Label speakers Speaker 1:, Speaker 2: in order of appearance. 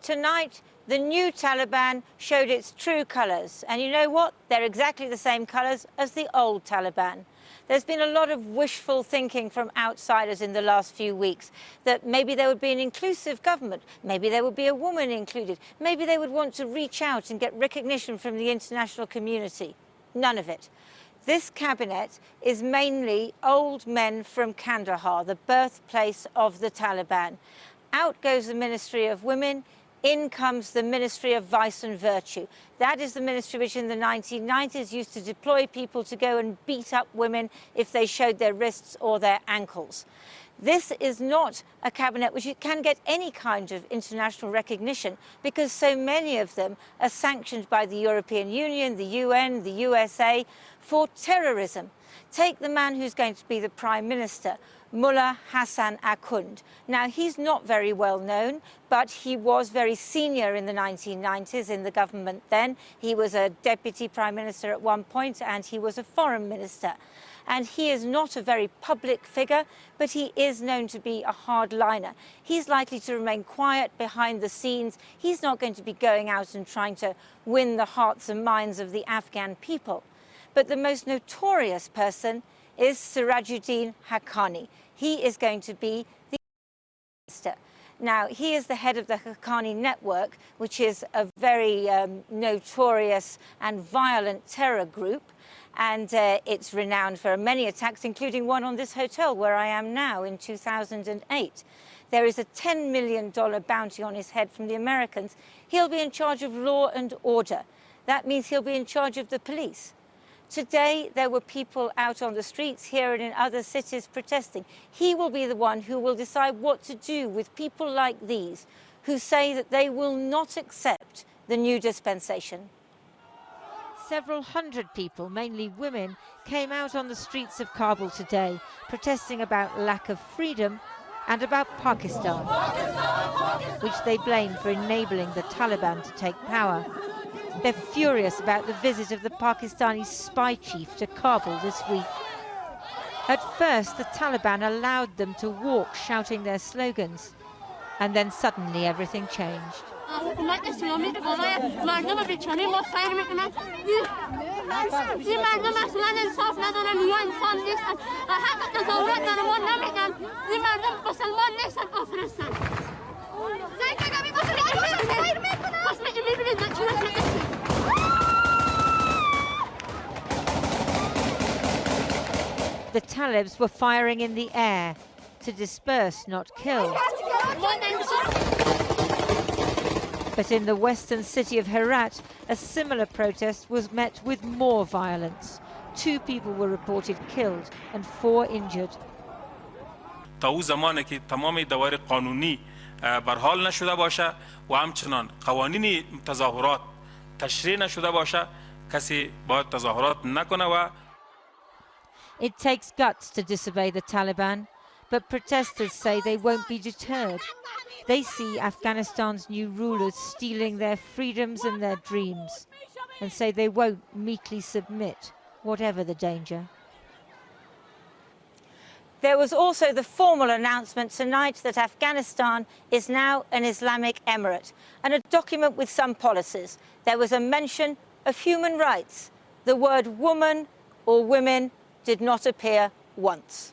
Speaker 1: Tonight, the new Taliban showed its true colours. And you know what? They're exactly the same colours as the old Taliban. There's been a lot of wishful thinking from outsiders in the last few weeks that maybe there would be an inclusive government, maybe there would be a woman included, maybe they would want to reach out and get recognition from the international community. None of it. This cabinet is mainly old men from Kandahar, the birthplace of the Taliban. Out goes the Ministry of Women, in comes the Ministry of Vice and Virtue. That is the ministry which in the 1990s used to deploy people to go and beat up women if they showed their wrists or their ankles. This is not a cabinet which can get any kind of international recognition because so many of them are sanctioned by the European Union, the UN, the USA for terrorism. Take the man who's going to be the Prime Minister, Mullah Hassan Akhund. Now, he's not very well known, but he was very senior in the 1990s in the government then. He was a deputy prime minister at one point, and he was a foreign minister. And he is not a very public figure, but he is known to be a hardliner. He's likely to remain quiet behind the scenes. He's not going to be going out and trying to win the hearts and minds of the Afghan people. But the most notorious person is Sirajuddin Haqqani. He is going to be the minister. Now, he is the head of the Haqqani network, which is a very notorious and violent terror group. And it's renowned for many attacks, including one on this hotel where I am now in 2008. There is a $10 million bounty on his head from the Americans. He'll be in charge of law and order. That means he'll be in charge of the police. Today, there were people out on the streets here and in other cities protesting. He will be the one who will decide what to do with people like these, who say that they will not accept the new dispensation. Several hundred people, mainly women, came out on the streets of Kabul today, protesting about lack of freedom and about Pakistan, which they blame for enabling the Taliban to take power. They're furious about the visit of the Pakistani spy chief to Kabul this week. At first, the Taliban allowed them to walk shouting their slogans, and then suddenly everything changed. The Talibs were firing in the air to disperse, not kill. But in the western city of Herat, a similar protest was met with more violence. 2 people were reported killed and 4 injured.
Speaker 2: تا اون زمانی که تمام دوائر قانونی برحال نشده باشه و همچنان قوانین تظاهرات تشریع نشده باشه کسی باید تظاهرات نکنه و
Speaker 1: It takes guts to disobey the Taliban, but protesters say they won't be deterred. They see Afghanistan's new rulers stealing their freedoms and their dreams, and say they won't meekly submit, whatever the danger. There was also the formal announcement tonight that Afghanistan is now an Islamic emirate, and a document with some policies. There was a mention of human rights. The word woman or women did not appear once.